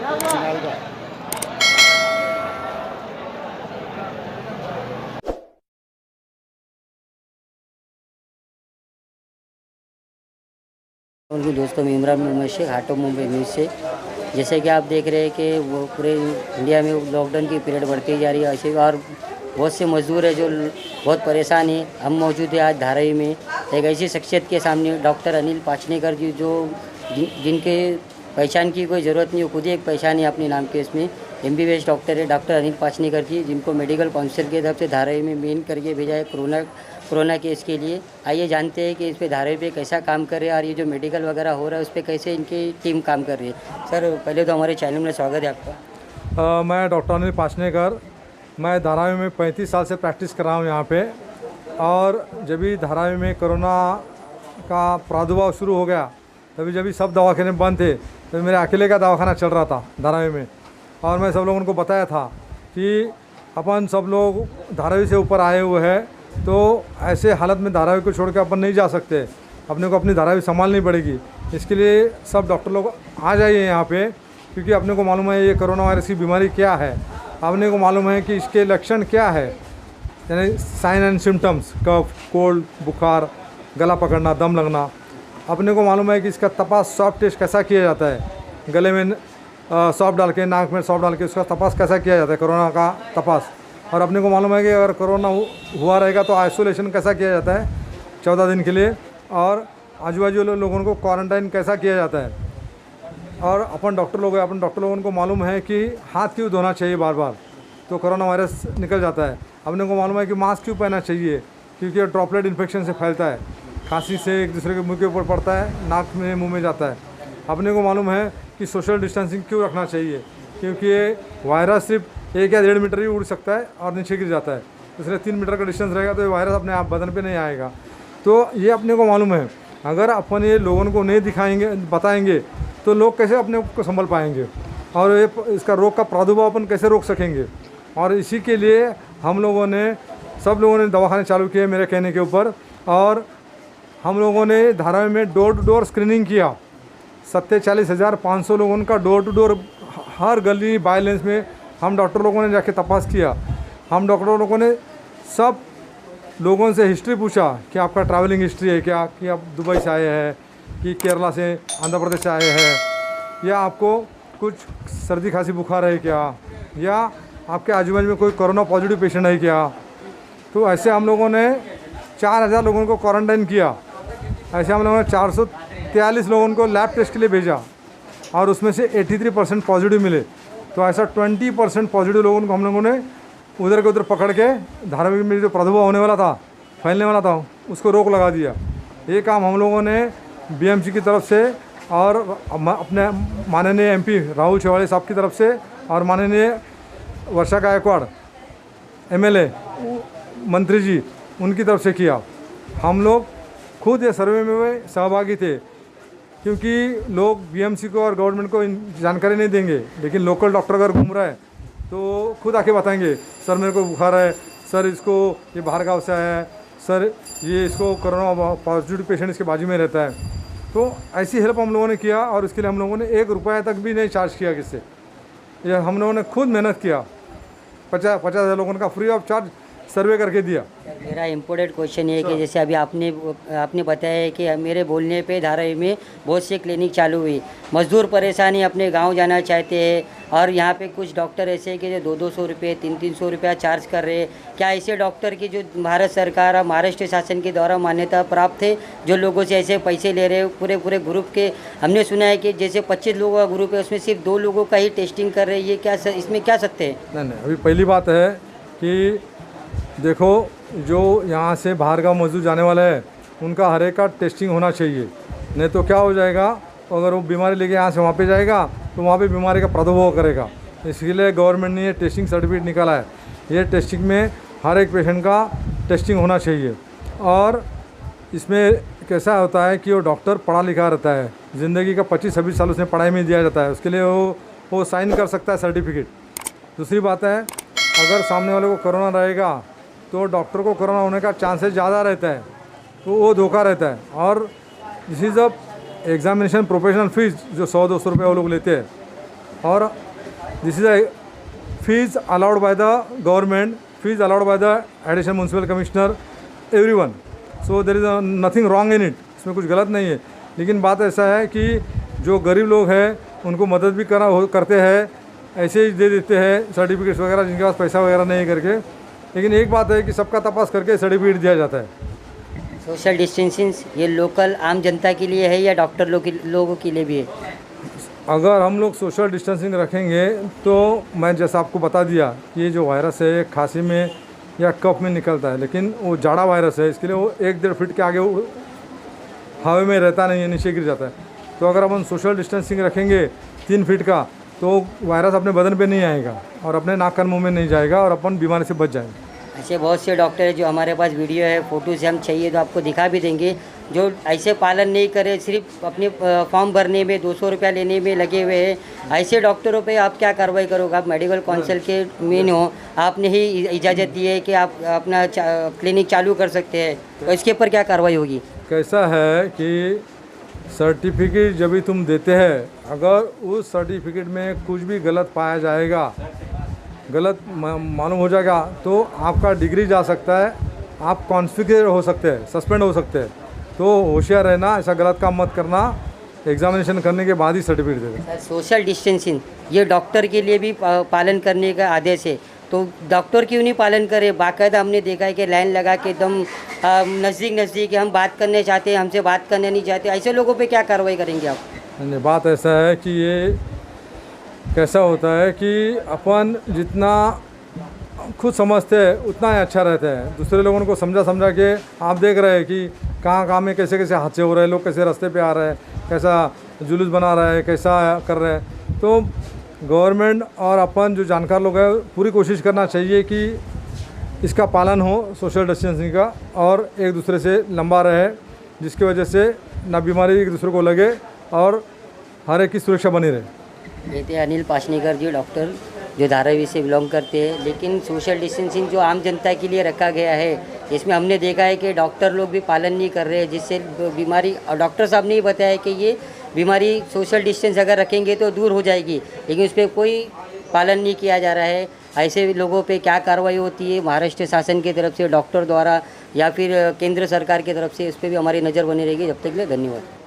उनकी दोस्तों में इमरान मोहम्मद शेख, हाटो मुंबई न्यूज़ से। जैसे कि आप देख रहे हैं कि वो पूरे इंडिया में लॉकडाउन की पीरियड बढ़ती जा रही है ऐसे, और बहुत से मजदूर है जो बहुत परेशान है। हम मौजूद है आज धारावी में एक ऐसी शख्सियत के सामने, डॉक्टर अनिल पाचनेकर जी, जो जिनके पहचान की कोई ज़रूरत नहीं, वो खुद ही एक पहचान है अपने नाम के। इसमें MBBS डॉक्टर है डॉक्टर अनिल पाचनेकर जी, जिनको मेडिकल काउंसिल की तरफ से धारावी में मेन करके भेजा है कोरोना केस के लिए। आइए जानते हैं कि इस पे धारावी पे कैसा काम कर रहे हैं, और ये जो मेडिकल वगैरह हो रहा है उस पर कैसे इनकी टीम काम कर रही है। सर, पहले तो हमारे चैनल में स्वागत है आपका। मैं डॉक्टर अनिल पाचनेकर, मैं धारावी में 35 साल से प्रैक्टिस कर रहा हूँ यहाँ पे। और जब भी धारावी में कोरोना का प्रादुर्भाव शुरू हो गया, तभी जब भी सब दवाखाने बंद थे, तभी मेरे अकेले का दवाखाना चल रहा था धारावी में। और मैं सब लोगों को बताया था कि अपन सब लोग धारावी से ऊपर आए हुए हैं, तो ऐसे हालत में धारावी को छोड़ के अपन नहीं जा सकते, अपने को अपनी धारावी संभालनी पड़ेगी। इसके लिए सब डॉक्टर लोग आ जाइए यहाँ पे, क्योंकि अपने को मालूम है ये कोरोना वायरस की बीमारी क्या है, अपने को मालूम है कि इसके लक्षण क्या है, यानी sign and symptoms, cough, cold, बुखार, गला पकड़ना, दम लगना। अपने को मालूम है कि इसका तपास स्वाब टेस्ट कैसा किया जाता है, गले में स्वाब डाल के, नाक में स्वाब डाल के उसका तपास कैसा किया जाता है, कोरोना का तपास। और अपने को मालूम है कि अगर कोरोना हुआ रहेगा तो आइसोलेशन कैसा किया जाता है 14 दिन के लिए, और आजू बाजू लोगों को क्वारंटाइन कैसा किया जाता है। और अपन डॉक्टर लोग हैं, अपन डॉक्टर लोगों को मालूम है कि हाथ क्यों धोना चाहिए बार बार, तो कोरोना वायरस निकल जाता है। अपने को मालूम है कि मास्क क्यों पहनना चाहिए, क्योंकि ड्रॉपलेट इन्फेक्शन से फैलता है, खांसी से एक दूसरे के मुंह के ऊपर पड़ता है, नाक में मुंह में जाता है। अपने को मालूम है कि सोशल डिस्टेंसिंग क्यों रखना चाहिए, क्योंकि ये वायरस सिर्फ 1 या 1.5 मीटर ही उड़ सकता है और नीचे गिर जाता है। इसलिए 3 मीटर का डिस्टेंस रहेगा तो ये वायरस अपने आप बदन पे नहीं आएगा। तो ये अपने को मालूम है। अगर अपन ये लोगों को नहीं दिखाएंगे, बताएंगे, तो लोग कैसे अपने को संभल पाएंगे, और ये इसका रोग का प्रादुर्भाव अपन कैसे रोक सकेंगे। और इसी के लिए हम लोगों ने, सब लोगों ने दवाखाने चालू किए मेरे कहने के ऊपर। और हम लोगों ने धारावी में डोर टू डोर स्क्रीनिंग किया। 47,500 लोगों का डोर टू डोर, हर गली बाइलेंस में हम डॉक्टर लोगों ने जाके तपास किया। हम डॉक्टर लोगों ने सब लोगों से हिस्ट्री पूछा कि आपका ट्रैवलिंग हिस्ट्री है क्या, कि आप दुबई से आए हैं, कि केरला से, आंध्र प्रदेश से आए हैं, या आपको कुछ सर्दी खांसी बुखार है क्या, या आपके आजू बाजू में कोई कोरोना पॉजिटिव पेशेंट है क्या। तो ऐसे हम लोगों ने 4,000 लोगों को क्वारंटाइन किया। ऐसे हम लोगों ने 443 लोगों को लैब टेस्ट के लिए भेजा, और उसमें से 83% पॉजिटिव मिले। तो ऐसा 20% पॉजिटिव लोगों को हम लोगों ने उधर के उधर पकड़ के धारावी में जो प्रादुर्भाव होने वाला था, फैलने वाला था, उसको रोक लगा दिया। ये काम हम लोगों ने BMC की तरफ से, और अपने माननीय MP राहुल शेवाड़े साहब की तरफ से, और माननीय वर्षा गायकवाड़ MLA मंत्री जी, उनकी तरफ से किया। हम लोग खुद ये सर्वे में सहभागी थे, क्योंकि लोग BMC को और गवर्नमेंट को जानकारी नहीं देंगे, लेकिन लोकल डॉक्टर अगर घूम रहा है तो खुद आके बताएंगे, सर मेरे को बुखार है, सर इसको ये बाहर गाँव से आया है, सर ये इसको कोरोना पॉजिटिव पेशेंट इसके बाजू में रहता है। तो ऐसी हेल्प हम लोगों ने किया, और इसके लिए हम लोगों ने 1 रुपया तक भी नहीं चार्ज किया किससे। ये हम लोगों ने खुद मेहनत किया, 50,000 लोगों का फ्री ऑफ चार्ज सर्वे करके दिया। मेरा इम्पोर्टेंट क्वेश्चन ये है कि जैसे अभी आपने बताया है कि मेरे बोलने पे धारावी में बहुत से क्लिनिक चालू हुई, मजदूर परेशानी अपने गांव जाना चाहते हैं, और यहाँ पे कुछ डॉक्टर ऐसे हैं कि जो 200-200 रुपये, 300-300 रुपया चार्ज कर रहे हैं। क्या ऐसे डॉक्टर की जो भारत सरकार और महाराष्ट्र शासन के द्वारा मान्यता प्राप्त है, जो लोगों से ऐसे पैसे ले रहे हैं पूरे ग्रुप के? हमने सुना है कि जैसे 25 लोगों का ग्रुप है, उसमें सिर्फ 2 लोगों का ही टेस्टिंग कर रहे हैं। ये क्या इसमें क्या सत्य है? नहीं, अभी पहली बात है कि देखो, जो यहाँ से बाहर का मजदूर जाने वाला है, उनका हर एक का टेस्टिंग होना चाहिए। नहीं तो क्या हो जाएगा, अगर वो बीमारी लेके यहाँ से वहाँ पे जाएगा तो वहाँ पे बीमारी का प्रादुर्भाव करेगा। इसके लिए गवर्नमेंट ने ये टेस्टिंग सर्टिफिकेट निकाला है। ये टेस्टिंग में हर एक पेशेंट का टेस्टिंग होना चाहिए। और इसमें कैसा होता है कि वो डॉक्टर पढ़ा लिखा रहता है, ज़िंदगी का 25-26 साल उसने पढ़ाई में दिया जाता है, उसके लिए वो साइन कर सकता है सर्टिफिकेट। दूसरी बात है, अगर सामने वाले को कोरोना रहेगा तो डॉक्टर को कोरोना होने का चांसेस ज़्यादा रहता है, तो वो धोखा रहता है। और this is a examination professional fees जो 100-200 रुपये वो लोग लेते हैं, और this is a fees allowed by the government, fees allowed by the additional municipal commissioner, everyone. So there is nothing wrong in it, इसमें कुछ गलत नहीं है। लेकिन बात ऐसा है कि जो गरीब लोग हैं उनको मदद भी करते हैं, ऐसे ही दे देते हैं सर्टिफिकेट्स वगैरह जिनके पास पैसा वगैरह नहीं करके। लेकिन एक बात है कि सबका तपास करके सर्टिफिकेट दिया जाता है। सोशल डिस्टेंसिंग ये लोकल आम जनता के लिए है या डॉक्टर लोगों के लिए भी है? अगर हम लोग सोशल डिस्टेंसिंग रखेंगे तो मैं जैसा आपको बता दिया कि ये जो वायरस है खांसी में या कफ में निकलता है, लेकिन वो जाड़ा वायरस है, इसके लिए वो 1-1.5 फीट के आगे हवा में रहता नहीं है, नीचे गिर जाता है। तो अगर अपन सोशल डिस्टेंसिंग रखेंगे 3 फीट का तो वायरस अपने बदन पे नहीं आएगा और अपने नाक कान मुंह में नहीं जाएगा और अपन बीमारी से बच जाएंगे। ऐसे बहुत से डॉक्टर हैं जो हमारे पास वीडियो है, फ़ोटोज़ हम चाहिए तो आपको दिखा भी देंगे, जो ऐसे पालन नहीं करे, सिर्फ अपने फॉर्म भरने में 200 रुपया लेने में लगे हुए हैं। ऐसे डॉक्टरों पे आप क्या कार्रवाई करोगे? आप मेडिकल काउंसिल के मेन हो, आपने ही इजाज़त दी है कि आप अपना क्लिनिक चालू कर सकते हैं, तो इसके ऊपर क्या कार्रवाई होगी? कैसा है कि सर्टिफिकेट जब भी तुम देते हैं, अगर उस सर्टिफिकेट में कुछ भी गलत पाया जाएगा, गलत मालूम हो जाएगा, तो आपका डिग्री जा सकता है, आप कॉन्फिगर हो सकते हैं, सस्पेंड हो सकते हैं। तो होशियार रहना, ऐसा गलत काम मत करना, एग्जामिनेशन करने के बाद ही सर्टिफिकेट दे देना। सोशल डिस्टेंसिंग ये डॉक्टर के लिए भी पालन करने का आदेश है, तो डॉक्टर क्यों नहीं पालन करे? बाकायदा हमने देखा है कि लाइन लगा के एकदम नज़दीक हम बात करने चाहते हैं, हमसे बात करने नहीं चाहते, ऐसे लोगों पे क्या कार्रवाई करेंगे आप? नहीं, बात ऐसा है कि ये कैसा होता है कि अपन जितना खुद समझते हैं उतना ही अच्छा रहता है। दूसरे लोगों को समझा के आप देख रहे हैं कि कहाँ में कैसे हादसे हो रहे हैं, लोग कैसे रास्ते पे आ रहे हैं, कैसा जुलूस बना रहा है, कैसा कर रहे हैं। तो गवर्नमेंट और अपन जो जानकार लोग हैं पूरी कोशिश करना चाहिए कि इसका पालन हो, सोशल डिस्टेंसिंग का, और एक दूसरे से लंबा रहे, जिसकी वजह से ना बीमारी एक दूसरे को लगे और हर एक की सुरक्षा बनी रहे। ये थे अनिल पाशनीकर जी, डॉक्टर जो धारावी से बिलोंग करते हैं। लेकिन सोशल डिस्टेंसिंग जो आम जनता के लिए रखा गया है, इसमें हमने देखा है कि डॉक्टर लोग भी पालन नहीं कर रहे हैं, जिससे बीमारी, और डॉक्टर साहब ने ही बताया कि ये बीमारी सोशल डिस्टेंस अगर रखेंगे तो दूर हो जाएगी, लेकिन उस पर कोई पालन नहीं किया जा रहा है। ऐसे लोगों पे क्या कार्रवाई होती है महाराष्ट्र शासन की तरफ से, डॉक्टर द्वारा, या फिर केंद्र सरकार की तरफ से, इस पर भी हमारी नज़र बनी रहेगी। जब तक के लिए धन्यवाद।